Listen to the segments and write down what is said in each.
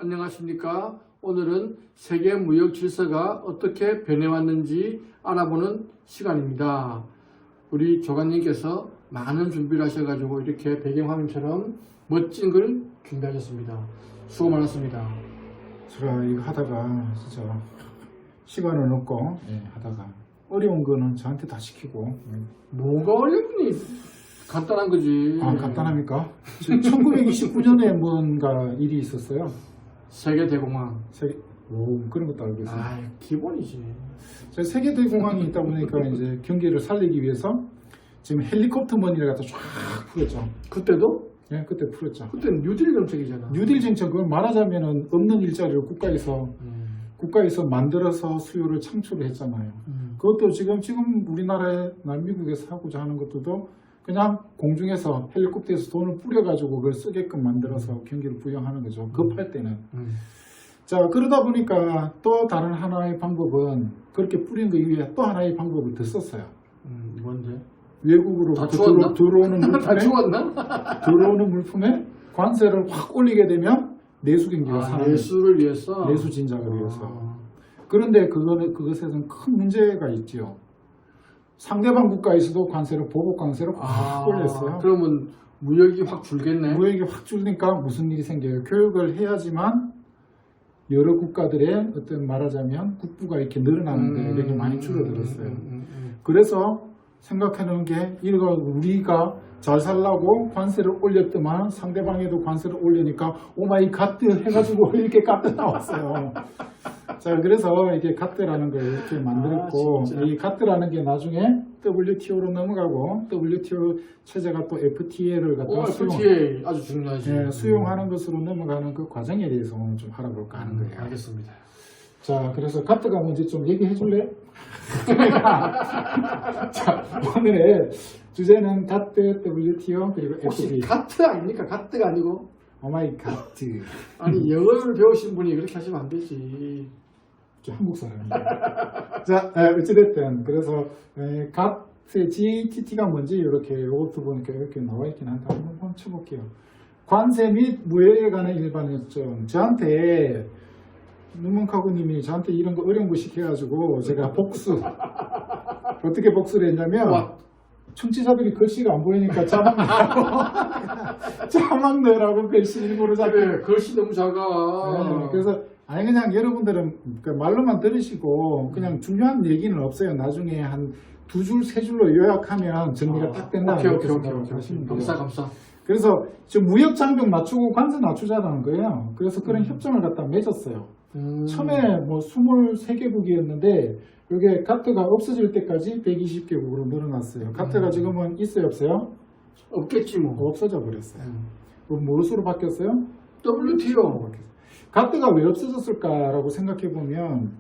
안녕하십니까. 오늘은 세계 무역 질서가 어떻게 변해왔는지 알아보는 시간입니다. 우리 조관님께서 많은 준비를 하셔가지고 이렇게 배경화면처럼 멋진 글 준비하셨습니다. 수고 많았습니다. 제가 이거 하다가 진짜 시간은 없고 하다가 어려운 거는 저한테 다 시키고. 뭐가 어렵니? 간단한 거지. 간단합니까? 1929년에 뭔가 일이 있었어요. 세계대공황. 그런 것도 알고 있어요. 기본이지. 제가 세계대공황이 있다 보니까 이제 경기를 살리기 위해서 지금 헬리콥터 머니를 갖다 쫙 풀었죠. 그때도? 네, 그때 풀었죠. 그때는 뉴딜 정책이잖아. 뉴딜 정책은 말하자면은 없는 일자리를 국가에서 만들어서 수요를 창출을 했잖아요. 그것도 지금 우리나라에 미국에서 하고자 하는 것도 그냥 공중에서 헬리콥터에서 돈을 뿌려가지고 그걸 쓰게끔 만들어서 경기를 부양하는 거죠. 급할 때는. 자, 그러다 보니까 또 다른 하나의 방법은 그렇게 뿌린 거 이외에 또 하나의 방법을 더 썼어요. 뭔데? 외국으로 들어오는 물품에 들어오는 물품에 관세를 확 올리게 되면 내수 경기가 사는 내수를 위해서 내수 진작을 위해서. 그런데 그것에는 큰 문제가 있지요. 상대방 국가에서도 보복 관세를 확 올렸어요. 그러면 무역이 확 줄겠네. 무역이 확 줄니까 무슨 일이 생겨요? 교육을 해야지만 여러 국가들의 어떤 말하자면 국부가 이렇게 늘어나는데 이렇게 많이 줄어들었어요. 그래서 생각해놓은 게 우리가 잘 살라고 관세를 올렸더만 상대방에도 관세를 올리니까 오마이 갓드 해가지고 이렇게 갓드 나왔어요. 자, 그래서 이게 갓드라는 걸 이렇게 만들었고 이 갓드라는 게 나중에 WTO로 넘어가고 WTO 체제가 또 FTA를 갖다 FTA 아주 중요하지. 수용하는 것으로 넘어가는 그 과정에 대해서 오늘 좀 알아볼까 하는 거예요. 알겠습니다. 자, 그래서 갓드가 뭔지 좀 얘기해 줄래? 자, 오늘의 주제는 갓드, WTO 그리고 혹시 FTA. 가트 아닙니까? 가트가 아니고? 오마이 갓드. 아니 영어를 배우신 분이 그렇게 하시면 안 되지. 한국 사람입니다. 자, 어찌됐든 그래서 갓의 GATT가 뭔지 이렇게 요것도 보니까 이렇게 나와 있긴 한데 한번 쳐볼게요. 관세 및 무역에 관한 일반 협정. 저한테 눈먼카구님이 저한테 이런 거 어려운 거 시켜가지고 제가 복수 어떻게 복수를 했냐면 청취자들이 글씨가 안 보이니까 자막 넣으라고 글씨 일부러 작게. 글씨 너무 작아. 그래서 그냥 여러분들은 말로만 들으시고 그냥 중요한 얘기는 없어요. 나중에 한 2줄, 3줄로 요약하면 정리가 딱 된다. 오케이. 감사. 그래서 지금 무역 장벽 낮추고 관세 낮추자라는 거예요. 그래서 그런 협정을 갖다 맺었어요. 처음에 뭐 23개국이었는데 이게 가트가 없어질 때까지 120개국으로 늘어났어요. 가트가 지금은 있어요, 없어요? 없겠지 뭐. 없어져 버렸어요. 무엇으로 바뀌었어요? WTO. 가트가 왜 없어졌을까라고 생각해 보면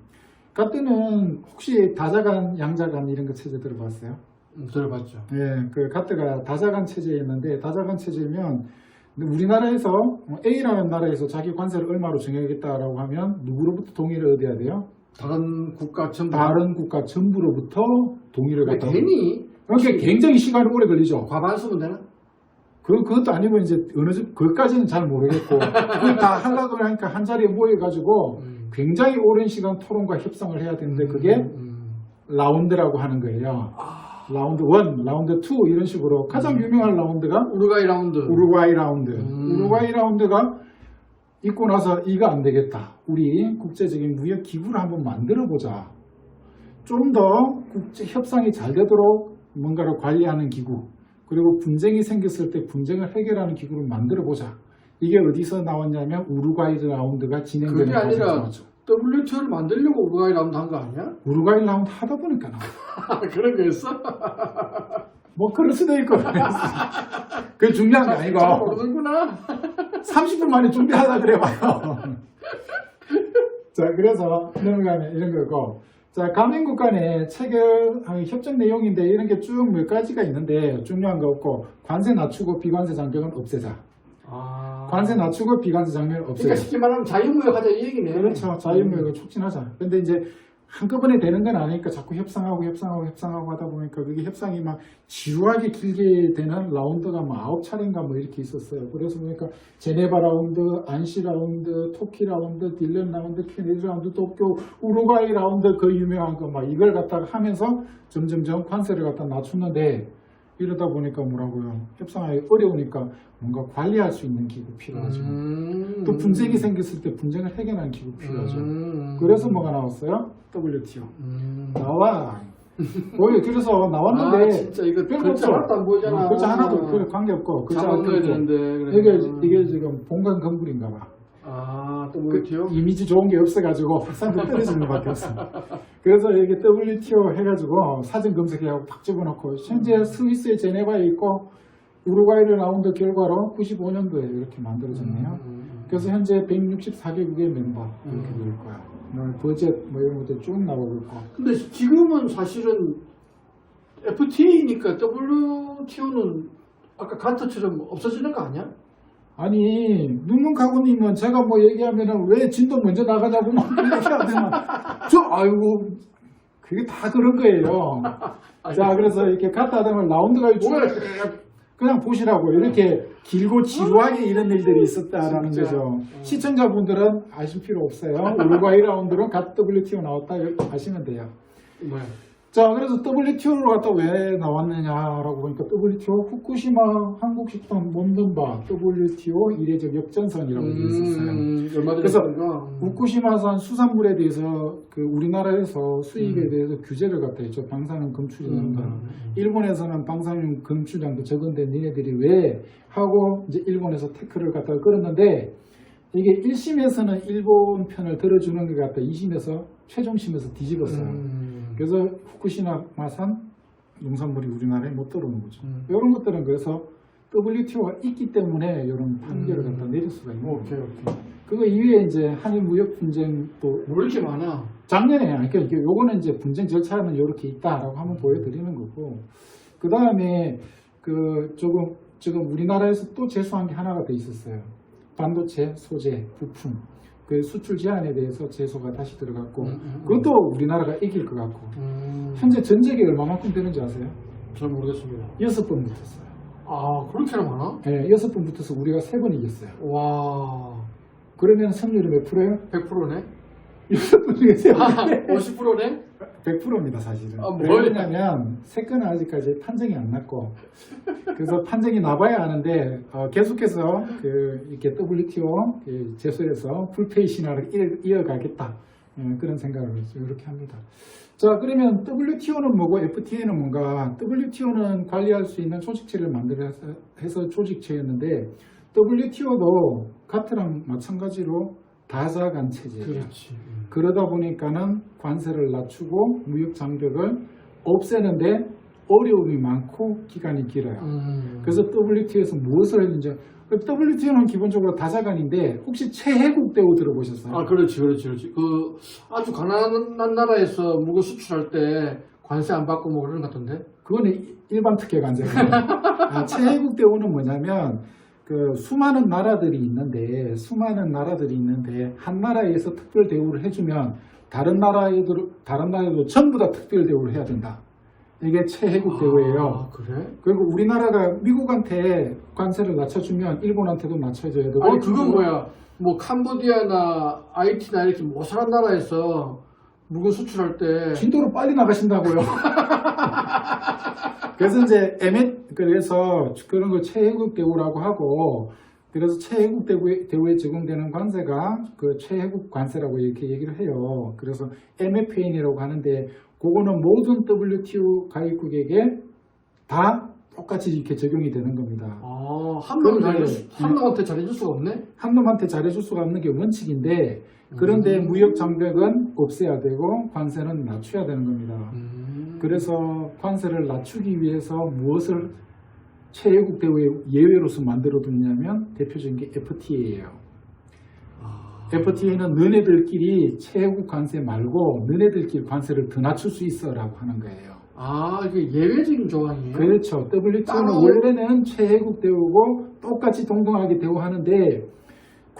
가트는 혹시 다자간, 양자간 이런 거 체제 들어봤어요? 들어봤죠. 네, 그 가트가 다자간 체제였는데 다자간 체제면 우리나라에서 A라는 나라에서 자기 관세를 얼마로 정하겠다라고 하면 누구로부터 동의를 얻어야 돼요? 다른 국가 전부로부터 동의를 갖다. 되니? 그러니까 굉장히 시간이 오래 걸리죠. 과반수면 되나? 그것도 아니고 이제 그것까지는 잘 모르겠고 그걸 다 하려고 하니까 한 자리에 모여가지고 굉장히 오랜 시간 토론과 협상을 해야 되는데 그게 라운드라고 하는 거예요. 라운드 1, 라운드 2 이런 식으로 가장 유명한 라운드가 우루과이 라운드. 우루과이 라운드가 있고 나서 이거 안 되겠다. 우리 국제적인 무역 기구를 한번 만들어 보자. 좀 더 국제 협상이 잘 되도록 뭔가를 관리하는 기구. 그리고 분쟁이 생겼을 때 분쟁을 해결하는 기구를 만들어 보자. 이게 어디서 나왔냐면 우루과이 라운드가 진행되는 그게 아니라 나왔죠. WTO를 만들려고 우루과이 라운드 한 거 아니야? 우루과이 라운드 하다 보니까 나와. 그런 거였어? 뭐 그럴 수도 있고. 그게 중요한 게 아니고. 잘 모르는구나. 30분 만에 준비하다 그래봐요. 자, 그래서 넘어가면 이런 거고. 자, 가맹국 간의 체결 협정 내용인데 이런 게 쭉 몇 가지가 있는데 중요한 거 없고 관세 낮추고 비관세 장벽은 없애자. 관세 낮추고 비관세 장벽을 없애자. 그러니까 쉽게 말하면 자유무역 하자 이 얘기네. 그렇죠. 자유무역을 촉진하자. 근데 이제 한꺼번에 되는 건 아니니까 자꾸 협상하고 하다 보니까 그게 협상이 막 지루하게 길게 되는 라운드가 뭐 9차례인가 뭐 이렇게 있었어요. 그래서 보니까 제네바 라운드, 안시 라운드, 토키 라운드, 딜런 라운드, 케네디 라운드, 도쿄, 우루과이 라운드 그 유명한 거 막 이걸 갖다가 하면서 점점점 관세를 갖다 낮췄는데 이러다 보니까 뭐라고요. 협상하기 어려우니까 뭔가 관리할 수 있는 기구 필요하죠. 또 분쟁이 생겼을 때 분쟁을 해결하는 기구 필요하죠. 그래서 뭐가 나왔어요? WTO. 나와. 그래서 나왔는데. 아, 진짜 이거 글자 하나도 안 보이잖아. 글자 하나도 그래 관계없고. 글자 잡아줘야 되는데. 이게 지금 본관 건물인가 봐. 아, WTO? 이미지 좋은 게 없어가지고 사람들 떨어지는 것밖에 없어. 그래서 이게 WTO 해가지고 사진 검색해하고 팍 집어넣고 현재 스위스의 제네바에 있고 우루과이를 라운드 결과로 95년도에 이렇게 만들어졌네요. 그래서 현재 164개국의 멤버 이렇게 될 거야. 버젯 뭐 이런 것도 쭉 나오고 있고. 근데 지금은 사실은 FTA니까 WTO는 아까 가트처럼 없어지는 거 아니야? 아니 눈문 가구님은 제가 뭐 얘기하면은 왜 진도 먼저 나가자고 막 얘기하더만 아이고 그게 다 그런 거예요. 자 그래서 이렇게 갔다 하다가 라운드가 그냥 보시라고 이렇게 길고 지루하게 이런 일들이 있었다라는 거죠. 시청자분들은 아실 필요 없어요. 우루과이 라운드로 갓 WTO 나왔다 아시면 돼요. 뭐야? 자, 그래서 WTO로 갔다 왜 나왔느냐라고 보니까 WTO 후쿠시마 한국식당 몬든바 WTO 이례적 역전선이라고 되어 있었어요. 그래서 후쿠시마산 수산물에 대해서 그 우리나라에서 수입에 대해서 규제를 갖다 했죠. 방사능 검출량도. 일본에서는 방사능 검출량도 적은데 니네들이 왜 하고 이제 일본에서 태클을 갖다가 끌었는데 이게 1심에서는 일본 편을 들어주는 것 같다. 2심에서 최종심에서 뒤집었어요. 그래서 후쿠시마산 농산물이 우리나라에 못 들어오는 거죠. 이런 것들은 그래서 WTO가 있기 때문에 이런 판결을 갖다 내릴 수가 있는 거죠. 오케이. 그거 이외에 이제 한일 무역 분쟁도 뭐 이렇게 많아? 작년에 그러니까 요거는 이제 분쟁 절차는 이렇게 있다라고 한번 보여드리는 거고 그 다음에 그 지금 우리나라에서 또 제소한 게 하나가 더 있었어요. 반도체, 소재, 부품 그 수출 제한에 대해서 제소가 다시 들어갔고 그것도 우리나라가 이길 것 같고 현재 전쟁이 얼마만큼 되는지 아세요? 잘 모르겠습니다. 6번 붙었어요. 아 그렇게나 많아? 네, 6번 붙어서 우리가 3번 이겼어요. 와 그러면 승률이 몇 프로예요? 100%네? 6번 중에 3번 50%네? 100%입니다 사실은. 아, 왜냐면 세 건은 아직까지 판정이 안 났고 그래서 판정이 나봐야 아는데 계속해서 이렇게 WTO 제소에서 풀페이 신화를 이어가겠다 그런 생각을 이렇게 합니다. 자 그러면 WTO는 뭐고 FTA는 뭔가? WTO는 관리할 수 있는 조직체를 만들어서 조직체였는데 WTO도 가트랑 마찬가지로 다자간 체제예요. 그렇지. 그러다 보니까는 관세를 낮추고 무역 장벽을 없애는데 어려움이 많고 기간이 길어요. 그래서 WTO에서 무엇을 했는지 WTO는 기본적으로 다자간인데 혹시 최혜국 대우 들어보셨어요? 아 그렇지. 그 아주 가난한 나라에서 물건 수출할 때 관세 안 받고 뭐 그런 것 같던데? 그거는 일반 특혜 관세예요. 최혜국 대우는 뭐냐면 그 수많은 나라들이 있는데 한 나라에서 특별 대우를 해주면 다른 나라에도 전부 다 특별 대우를 해야 된다. 이게 최혜국 대우예요. 아, 그래? 그리고 우리나라가 미국한테 관세를 낮춰주면 일본한테도 낮춰줘야 되고. 아니 그건 뭐야? 뭐 캄보디아나 아이티나 이렇게 모사란 나라에서 물건 수출할 때 진도로 빨리 나가신다고요. 그래서 이제 그래서 그런 걸 최혜국 대우라고 하고 그래서 최혜국 대우에 적용되는 관세가 그 최혜국 관세라고 이렇게 얘기를 해요. 그래서 MFN이라고 하는데 그거는 모든 WTO 가입국에게 다 똑같이 이렇게 적용이 되는 겁니다. 아, 한 놈한테 잘해줄 수가 없네? 한 놈한테 잘해줄 수가 없는 게 원칙인데 그런데 무역 장벽은 없애야 되고 관세는 낮춰야 되는 겁니다. 그래서 관세를 낮추기 위해서 무엇을 최혜국 대우의 예외로서 만들어뒀냐면 대표적인 게 FTA예요. FTA는 너네들끼리 최혜국 관세 말고 너네들끼리 관세를 더 낮출 수 있어 라고 하는 거예요. 아, 이게 예외적인 조항이에요?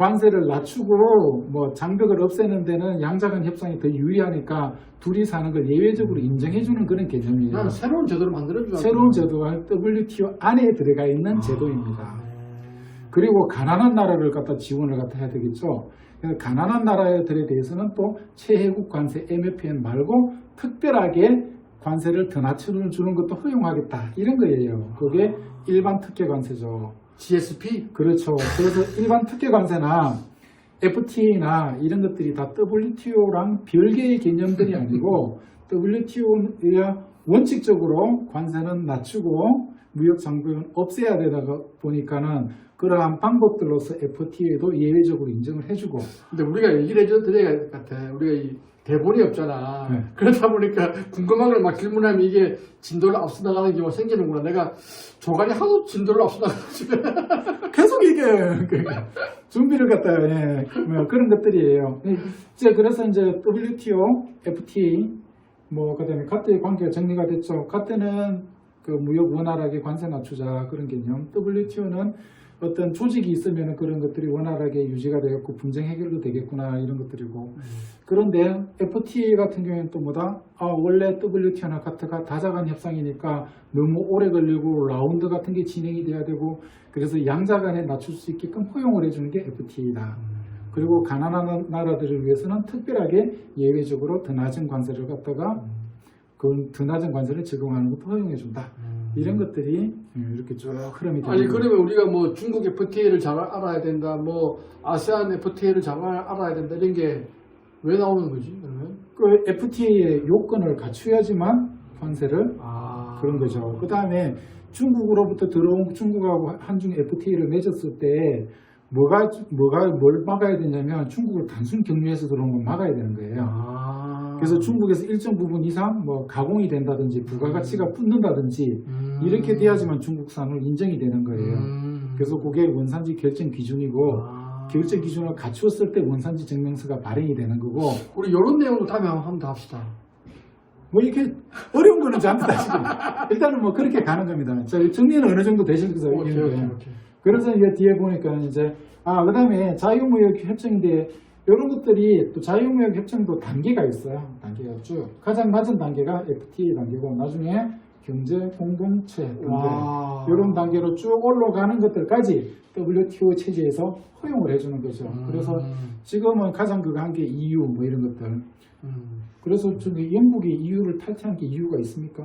관세를 낮추고 뭐 장벽을 없애는 데는 양자간 협상이 더 유리하니까 둘이 사는 걸 예외적으로 인정해주는 그런 개념이에요. 난 새로운 제도를 만들어줘야 새로운 제도가 WTO 안에 들어가 있는 제도입니다. 그리고 가난한 나라를 갖다 지원을 갖다 해야 되겠죠. 그래서 가난한 나라들에 대해서는 또 최혜국 관세 MFN 말고 특별하게 관세를 더 낮춰주는 것도 허용하겠다 이런 거예요. 그게 일반 특혜 관세죠. GSP? 그렇죠. 그래서 일반 특혜 관세나 FTA나 이런 것들이 다 WTO랑 별개의 개념들이 아니고 WTO가 원칙적으로 관세는 낮추고 무역 장벽은 없애야 되다 보니까는 그러한 방법들로서 FTA도 예외적으로 인정을 해주고. 근데 우리가 얘기를 해줘도 드려야 될 것 같아. 우리가 이 대본이 없잖아. 네. 그러다 보니까 궁금한 걸 막 질문하면 이게 진도를 앞서 나가는 경우가 생기는구나. 내가 조간이 하도 진도를 앞서 나가지고. 계속 이게 준비를 갖다 예, 뭐 그런 것들이에요. 이제 그래서 이제 WTO, FTA 뭐 그다음에 가트의 관계가 정리가 됐죠. 가트는 그 무역 원활하게 관세 낮추자 그런 개념. WTO는 어떤 조직이 있으면 그런 것들이 원활하게 유지가 되겠고 분쟁 해결도 되겠구나 이런 것들이고. 그런데 FTA 같은 경우에는 또 뭐다? 원래 WTO나 가트가 다자간 협상이니까 너무 오래 걸리고 라운드 같은 게 진행이 돼야 되고 그래서 양자간에 낮출 수 있게끔 허용을 해주는 게 FTA다. 그리고 가난한 나라들을 위해서는 특별하게 예외적으로 더 낮은 관세를 갖다가 그 더 낮은 관세를 적용하는 것도 허용해준다. 이런 것들이 이렇게 쭉 흐름이 되는 아니 그러면 우리가 뭐 중국 FTA를 잘 알아야 된다, 뭐 아세안 FTA를 잘 알아야 된다 이런 게 왜 나오는 거지? 그러면 그 FTA의 요건을 갖춰야지만 관세를 그런 거죠. 그 다음에 중국으로부터 들어온 중국하고 한중 FTA를 맺었을 때 뭘 막아야 되냐면 중국을 단순 경유해서 들어온 건 막아야 되는 거예요. 그래서 중국에서 일정 부분 이상 뭐 가공이 된다든지 부가가치가 붙는다든지 이렇게 돼야지만 중국산으로 인정이 되는 거예요. 그래서 그게 원산지 결정 기준이고 결정 기준을 갖추었을 때 원산지 증명서가 발행이 되는 거고. 우리 이런 내용도 다음에 한번 더 합시다. 뭐 이렇게 어려운 거는 전부 다 지금 일단은 뭐 그렇게 가는 겁니다. 정리는 어느 정도 되셨어요? 오케이. 그래서 이제 뒤에 보니까 이제 그다음에 자유무역 협정인데 이런 것들이 또 자유무역 협정도 단계가 있어요. 단계가 쭉 가장 낮은 단계가 FTA 단계고 나중에 경제 공동체 단계 이런 단계로 쭉 올라가는 것들까지 WTO 체제에서 허용을 해주는 거죠. 그래서 지금은 가장 그거 한 게 EU 뭐 이런 것들. 그래서 저기 영국이 EU를 탈퇴한 게 이유가 있습니까?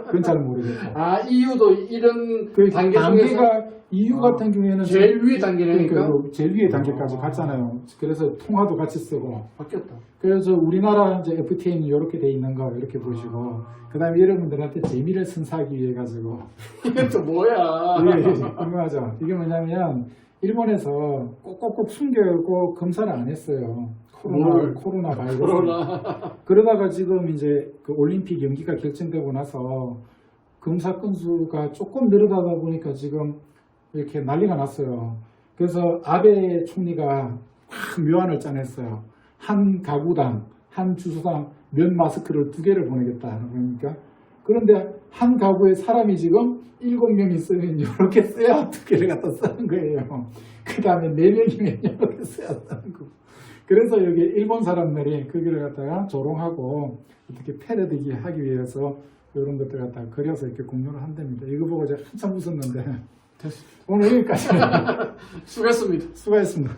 그건 잘 모르겠고. EU도 이런 그 단계가 EU 같은 경우에는 제일 위의 단계니까 그러니까 제일 위의 단계까지 갔잖아요. 그래서 통화도 같이 쓰고. 바뀌었다. 그래서 우리나라 이제 FTA는 이렇게 돼 있는 거 이렇게 보시고, 그다음에 여러분들한테 재미를 선사하기 위해 가지고. 이게 또 뭐야? 궁금하죠. 이게 뭐냐면 일본에서 꼭꼭꼭 숨겨고 검사를 안 했어요. 코로나 바이러스. 그러다가 지금 이제 그 올림픽 연기가 결정되고 나서 검사 건수가 조금 늘어나다 보니까 지금 이렇게 난리가 났어요. 그래서 아베 총리가 묘안을 짜냈어요. 한 가구당, 한 주소당 면 마스크를 2개를 보내겠다. 그러니까. 그런데 한 가구에 사람이 지금 7명 있으면 이렇게 써야 2개를 갖다 쓰는 거예요. 그 다음에 4명이면 이렇게 써야 쓰는 거고. 그래서 여기 일본 사람들이 거기를 갖다가 조롱하고 어떻게 패러디기 하기 위해서 이런 것들 갖다가 그려서 이렇게 공유를 한답니다. 이거 보고 제가 한참 웃었는데. 됐습니다. 오늘 여기까지. 수고했습니다. 수고했습니다.